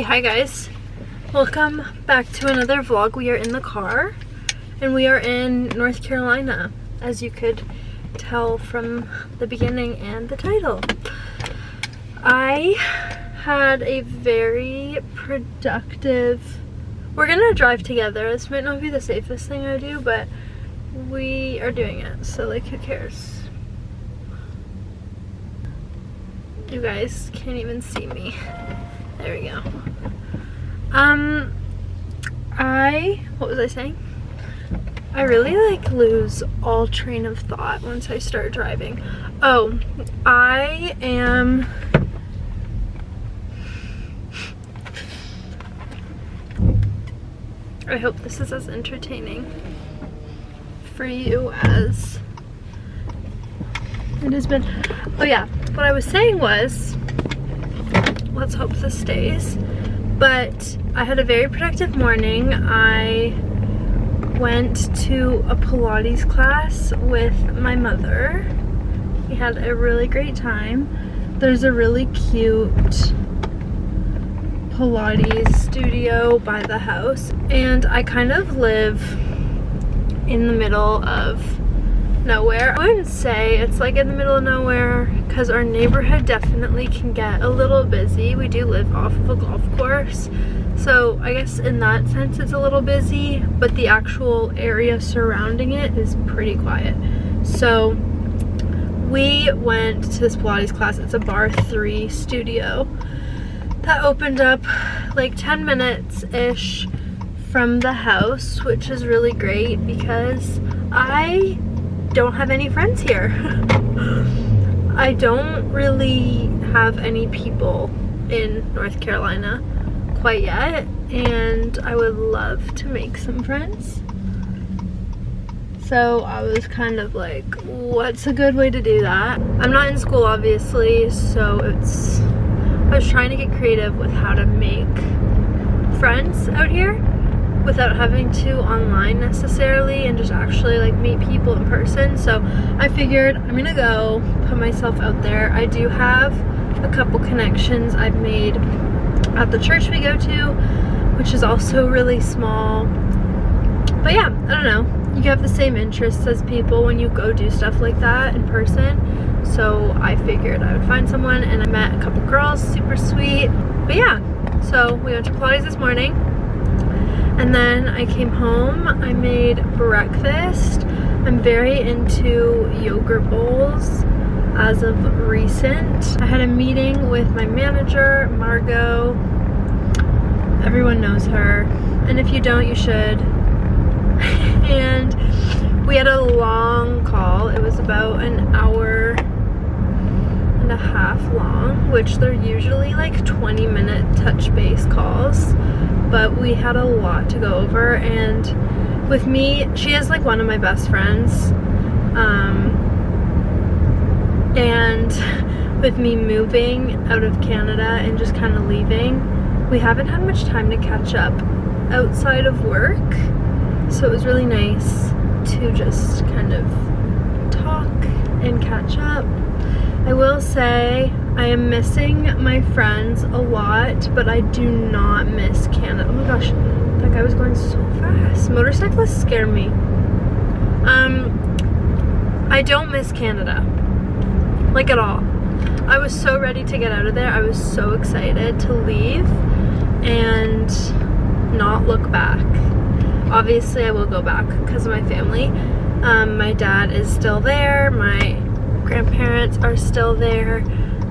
Hi guys, welcome back to another vlog. We are in the car and we are in North Carolina, as you could tell from the beginning and the title. I had a very productive, we're gonna drive together. This might not be the safest thing I do, but we are doing it, so like, who cares? You guys can't even see me. There we go. What was I saying? I really like lose all train of thought once I start driving. Oh, I hope this is as entertaining for you as it has been. Oh yeah, what I was saying was, let's hope this stays, but I had a very productive morning. I went to a Pilates class with my mother. We had a really great time. There's a really cute Pilates studio by the house, and I kind of live in the middle of nowhere. I wouldn't say it's like in the middle of nowhere, because our neighborhood definitely can get a little busy. We do live off of a golf course, so I guess in that sense it's a little busy, but the actual area surrounding it is pretty quiet. So we went to this Pilates class. It's a Bar 3 studio that opened up like 10 minutes-ish from the house, which is really great because I don't have any friends here. I don't really have any people in North Carolina quite yet, and I would love to make some friends. So I was kind of like, what's a good way to do that? I'm not in school obviously, so I was trying to get creative with how to make friends out here without having to online necessarily, and just actually like meet people in person. So I figured I'm gonna go put myself out there. I do have a couple connections I've made at the church we go to, which is also really small. But yeah, I don't know, you have the same interests as people when you go do stuff like that in person. So I figured I would find someone, and I met a couple girls, super sweet. But yeah, so we went to Pilates this morning. And then I came home, I made breakfast. I'm very into yogurt bowls as of recent. I had a meeting with my manager, Margot. Everyone knows her, and if you don't, you should. And we had a long call. It was about an hour and a half long, which they're usually like 20-minute touch base calls. But we had a lot to go over, and with me, she is like one of my best friends, and with me moving out of Canada and just kind of leaving, we haven't had much time to catch up outside of work, so it was really nice to just kind of talk and catch up. I will say I am missing my friends a lot, but I do not miss Canada. Oh my gosh, that guy was going so fast. Motorcyclists scare me. I don't miss Canada, like at all. I was so ready to get out of there. I was so excited to leave and not look back. Obviously I will go back because of my family. My dad is still there. My grandparents are still there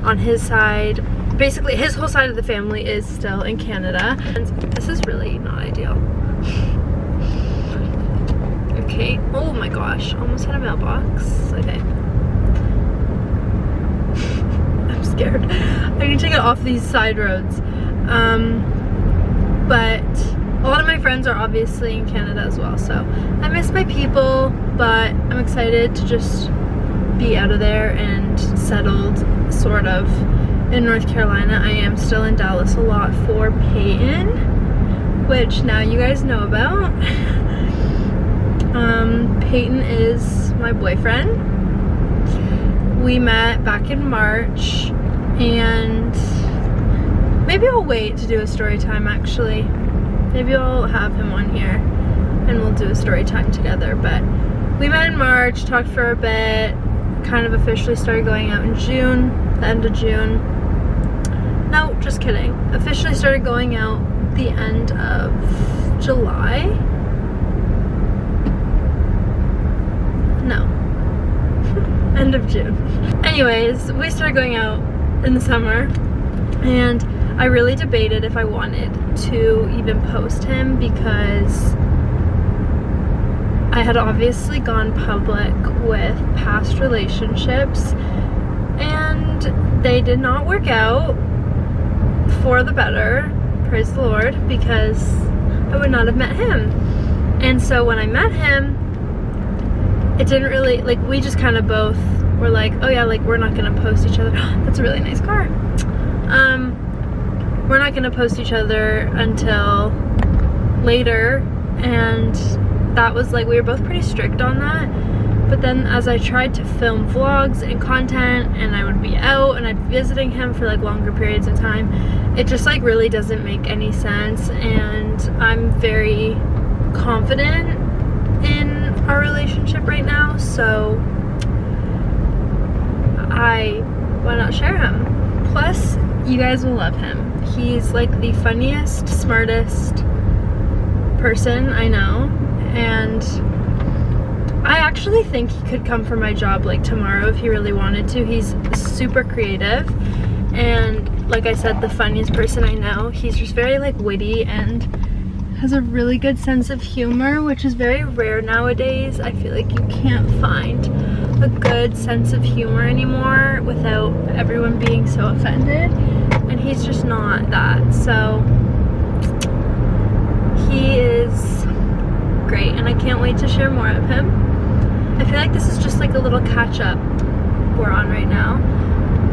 on his side. Basically his whole side of the family is still in Canada, and this is really not ideal. Okay, oh my gosh, almost had a mailbox. Okay. I'm scared. I need to get off these side roads. But a lot of my friends are obviously in Canada as well, so I miss my people, but I'm excited to just be out of there and settled sort of in North Carolina. I am still in Dallas a lot for Peyton, which now you guys know about. Peyton is my boyfriend. We met back in March, and maybe I'll wait to do a story time actually. Maybe I'll have him on here and we'll do a story time together. But we met in March, talked for a bit, kind of officially started going out in June, the end of June. No, just kidding. Officially started going out the end of July. No. End of June. Anyways, we started going out in the summer and I really debated if I wanted to even post him because I had obviously gone public with past relationships and they did not work out for the better, praise the Lord, because I would not have met him. And so when I met him, it didn't really, like, we just kind of both were like, oh yeah, like, we're not gonna post each other. That's a really nice car. We're not gonna post each other until later, and that was like, we were both pretty strict on that. But then as I tried to film vlogs and content and I would be out and I'd be visiting him for like longer periods of time, it just like really doesn't make any sense. And I'm very confident in our relationship right now, so why not share him? Plus, you guys will love him. He's like the funniest, smartest person I know, and I actually think he could come for my job like tomorrow if he really wanted to. He's super creative and, like I said, the funniest person I know. He's just very like witty and has a really good sense of humor, which is very rare nowadays. I feel like you can't find a good sense of humor anymore without everyone being so offended, and he's just not that. So he is great and I can't wait to share more of him. I feel like this is just like a little catch up we're on right now.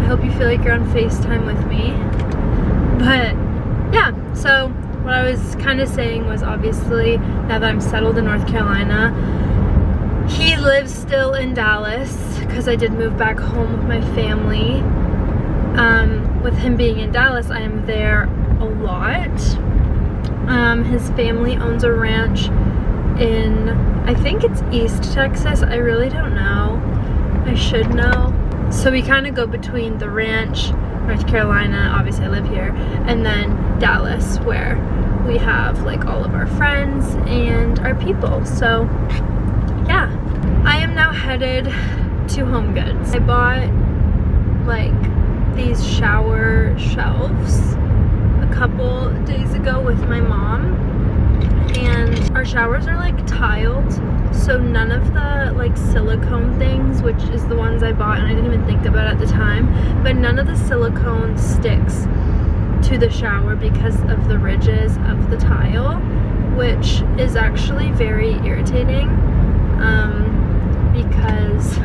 I hope you feel like you're on FaceTime with me. But yeah, so what I was kind of saying was, obviously now that I'm settled in North Carolina, he lives still in Dallas because I did move back home with my family. With him being in Dallas, I am there a lot. His family owns a ranch in, I think it's East Texas, I really don't know, I should know. So we kind of go between the ranch, North Carolina, obviously I live here, and then Dallas, where we have like all of our friends and our people. So yeah, I am now headed to HomeGoods. I bought like these shower shelves a couple days ago with my mom, and our showers are like tiled, so none of the like silicone things, which is the ones I bought and I didn't even think about at the time, but none of the silicone sticks to the shower because of the ridges of the tile, which is actually very irritating, because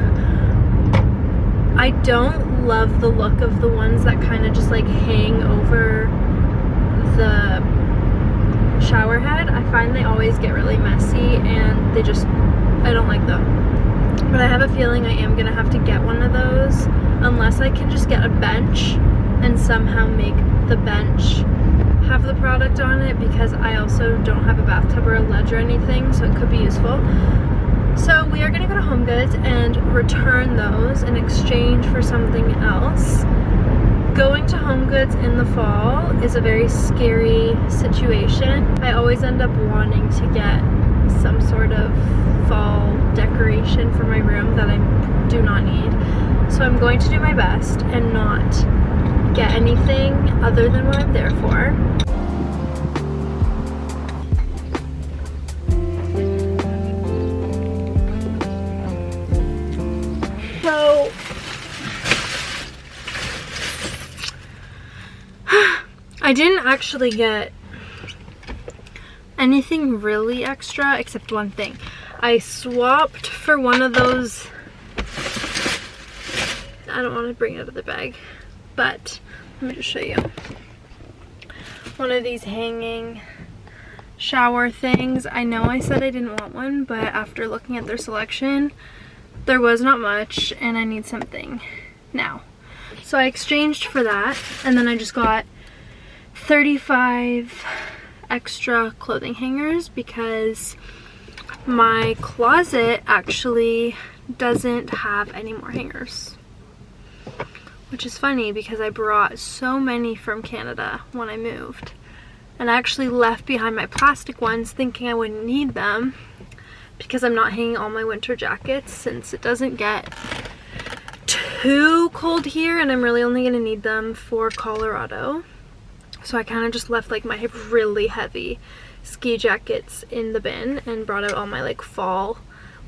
I don't love the look of the ones that kind of just like hang over the shower head. I find they always get really messy and they just, I don't like them. But I have a feeling I am gonna have to get one of those, unless I can just get a bench and somehow make the bench have the product on it, because I also don't have a bathtub or a ledge or anything, so it could be useful. So we are gonna go to HomeGoods and return those in exchange for something else. Going to HomeGoods in the fall is a very scary situation. I always end up wanting to get some sort of fall decoration for my room that I do not need. So I'm going to do my best and not get anything other than what I'm there for. So I didn't actually get anything really extra except one thing. I swapped for one of those, I don't want to bring it out of the bag, but let me just show you. One of these hanging shower things. I know I said I didn't want one, but after looking at their selection, there was not much and I need something now. So I exchanged for that, and then I just got 35 extra clothing hangers because my closet actually doesn't have any more hangers, which is funny because I brought so many from Canada when I moved, and I actually left behind my plastic ones thinking I wouldn't need them because I'm not hanging all my winter jackets since it doesn't get too cold here, and I'm really only going to need them for Colorado. So I kind of just left like my really heavy ski jackets in the bin and brought out all my like fall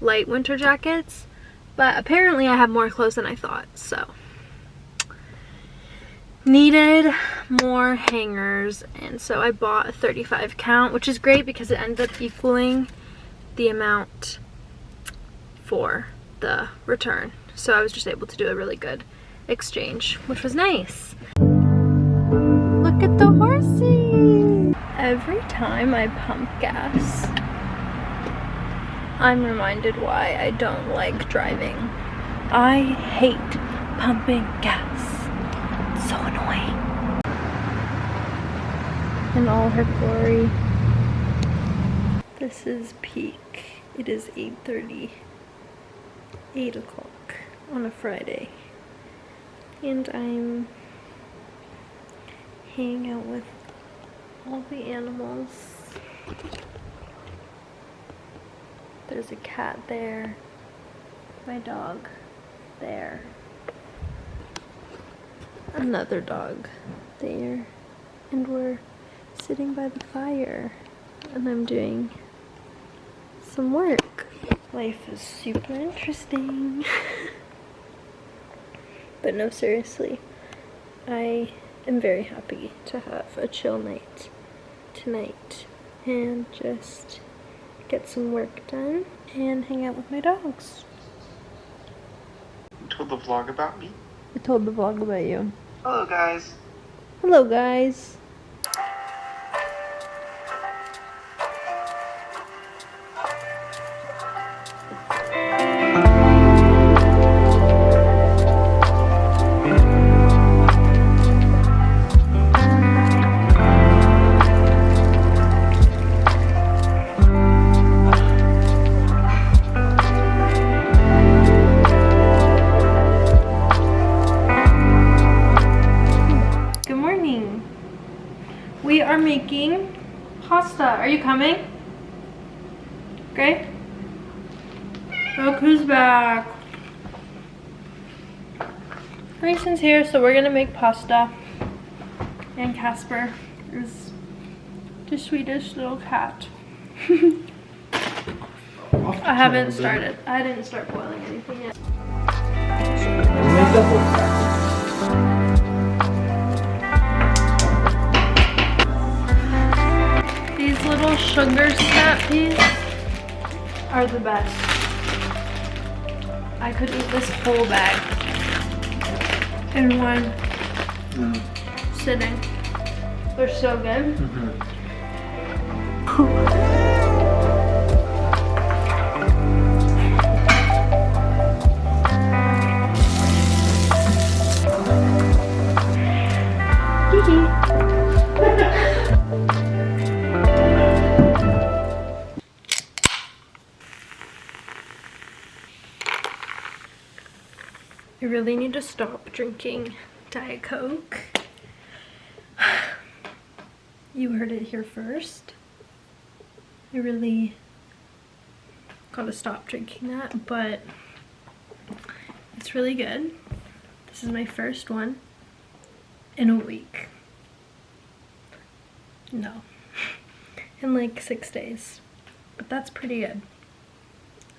light winter jackets. But apparently I have more clothes than I thought, so needed more hangers, and so I bought a 35 count, which is great because it ended up equaling the amount for the return. So I was just able to do a really good exchange, which was nice. Look at the horsey! Every time I pump gas, I'm reminded why I don't like driving. I hate pumping gas. It's so annoying. In all her glory. This is peak. It is 8:30. 8 o'clock on a Friday. And I'm hanging out with all the animals. There's a cat there, my dog there, another dog there, and we're sitting by the fire and I'm doing some work. Life is super interesting. But no, seriously, I am very happy to have a chill night tonight and just get some work done and hang out with my dogs. You told the vlog about me? I told the vlog about you. Hello guys. Hello guys. We are making pasta. Are you coming? Okay. Look who's back. Grayson's here, so we're gonna make pasta. And Casper is the sweetest little cat. I haven't started. I didn't start boiling anything yet. These little sugar snappies are the best. I could eat this whole bag in one sitting. They're so good. I really need to stop drinking Diet Coke. You heard it here first. I really gotta stop drinking that, but it's really good. This is my first one in a week. No, in like 6 days, but that's pretty good,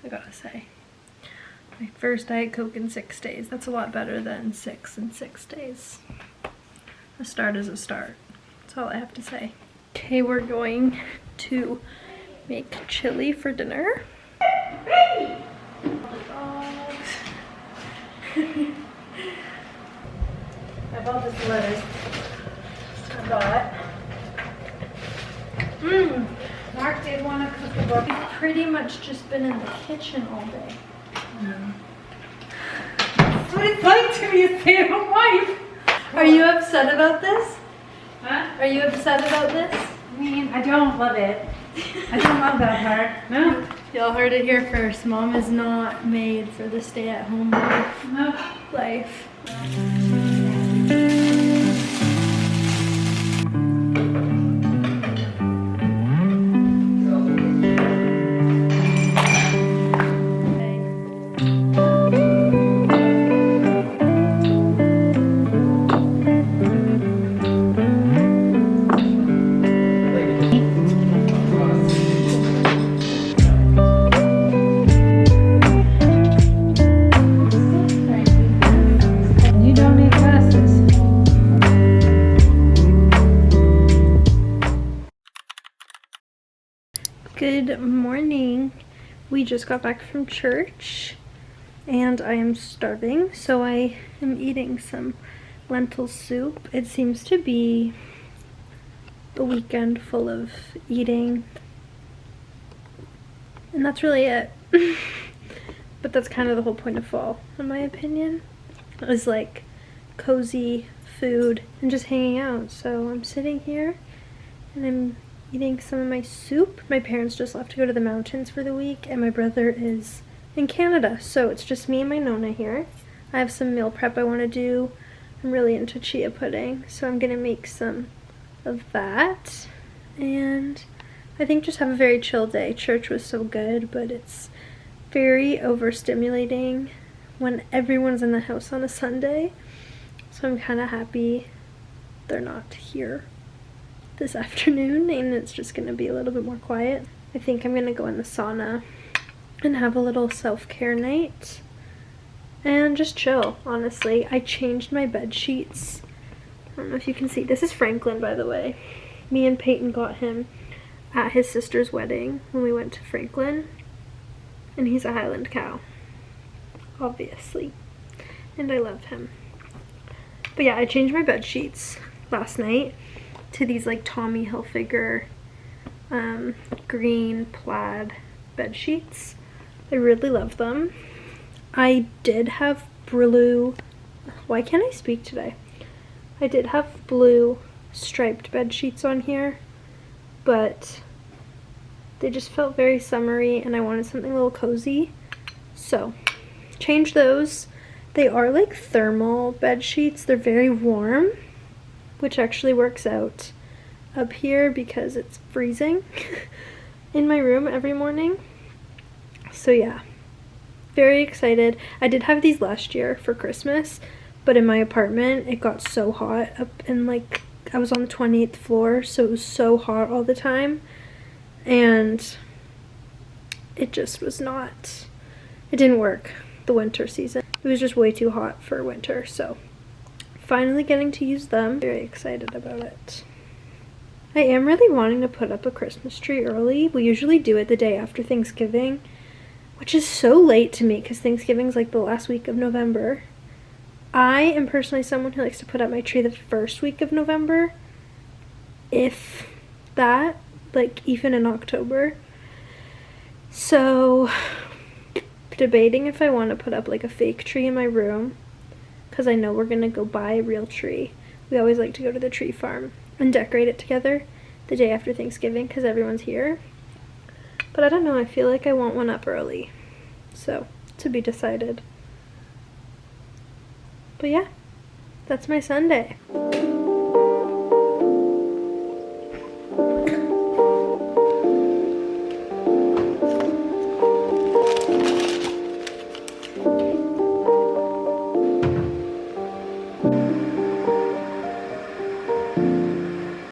I gotta say. My first Diet Coke in 6 days. That's a lot better than 6 in 6 days. A start is a start. That's all I have to say. Okay, we're going to make chili for dinner. I bought this lettuce. I bought. Mark did want to cook a book. We've pretty much just been in the kitchen all day. That's what it's like to be a stay-at-home wife. Are you upset about this? Huh? Are you upset about this? I mean, I don't love it. I don't love that part. No. Y'all heard it here first. Mom is not made for the stay-at-home life. You don't need glasses. Good morning. We just got back from church and I am starving, so I am eating some lentil soup. It seems to be a weekend full of eating, and that's really it. But that's kind of the whole point of fall, in my opinion, is like cozy food and just hanging out. So I'm sitting here and I'm eating some of my soup. My parents just left to go to the mountains for the week, and my brother is in Canada, so it's just me and my Nona here. I have some meal prep I want to do. I'm really into chia pudding, so I'm gonna make some of that, and I think just have a very chill day. Church was so good, but it's very overstimulating when everyone's in the house on a Sunday, so I'm kind of happy they're not here this afternoon and it's just gonna be a little bit more quiet. I think I'm gonna go in the sauna and have a little self-care night and just chill, honestly. I changed my bed sheets. I don't know if you can see. This is Franklin, by the way. Me and Peyton got him at his sister's wedding when we went to Franklin, and he's a Highland cow, obviously, and I love him. But yeah, I changed my bed sheets last night to these like Tommy Hilfiger green plaid bed sheets. I really love them. I did have blue, why can't I speak today? I did have blue striped bed sheets on here, but they just felt very summery and I wanted something a little cozy, so changed those. They are like thermal bed sheets. They're very warm, which actually works out up here because it's freezing in my room every morning. So yeah, very excited. I did have these last year for Christmas, but in my apartment it got so hot up, and like I was on the 28th floor, so it was so hot all the time, and it just was not, it didn't work the winter season. It was just way too hot for winter, so finally getting to use them. Very excited about it. I am really wanting to put up a Christmas tree early. We usually do it the day after Thanksgiving, which is so late to me because Thanksgiving's like the last week of November. I am personally someone who likes to put up my tree the first week of November, if that, like even in October. So debating if I want to put up like a fake tree in my room, because I know we're gonna go buy a real tree. We always like to go to the tree farm and decorate it together the day after Thanksgiving because everyone's here. But I don't know, I feel like I want one up early, so to be decided. But yeah, that's my Sunday.